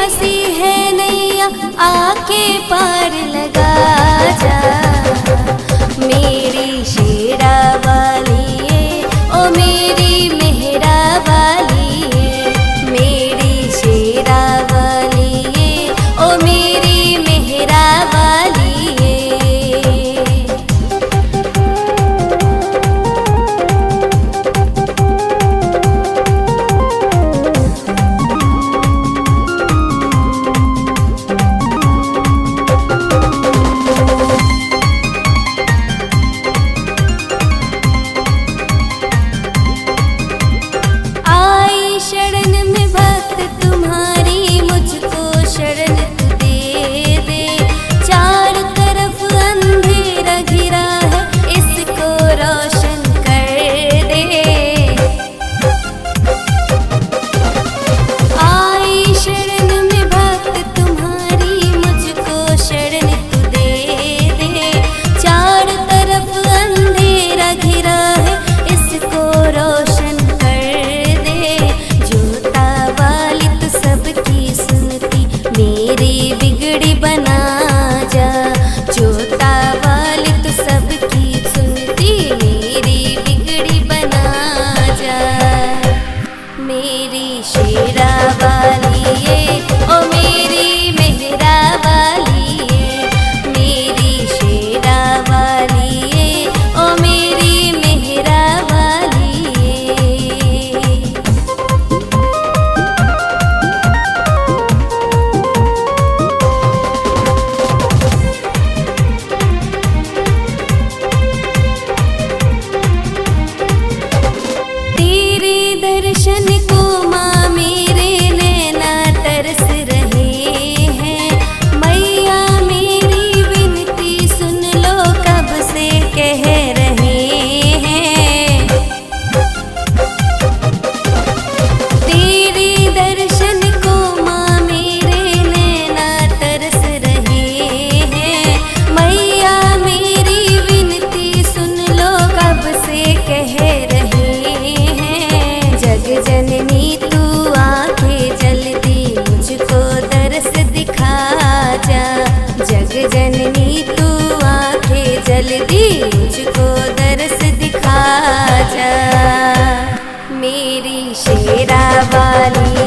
फंसी है नैया आके पार लगा जा। मेरी शेरा वाली ओ मेरी मेहरा वाली, मेरी शेरा वाली ओ मेरी मेहरा वाली। शरण में भक्त तुम्हारी मुझको शरण तू दे दे। चारों तरफ अंधेरा घिरा है इसको रोशन कर दे। आई शरण में भक्त तुम्हारी मुझको शरण तू दे दे। चारों तरफ अंधेरा घिरा है इसको रोशन मेरी बिगड़ी बना जा। जोता वाली तो सबकी सुनती मेरी बिगड़ी बना जा। मेरी शेरा वाली ओ मेरी मेहरा वाली, मेरी शेरा वाली ओ मेरी मेहरा वाली। दर्शन को माँ मेरे नैना तरस रहे हैं। मैया मेरी विनती सुन लो कब से कह रहे हैं। तेरे दर्शन को माँ मेरे नैना तरस रहे हैं। मैया मेरी विनती सुन लो कब से कह रहे हैं। जग जननी तू आके जल्दी मुझको दर्श दिखा जा। जग जननी तू आके जल्दी मुझको दर्श दिखा जा। मेरी शेरा वाली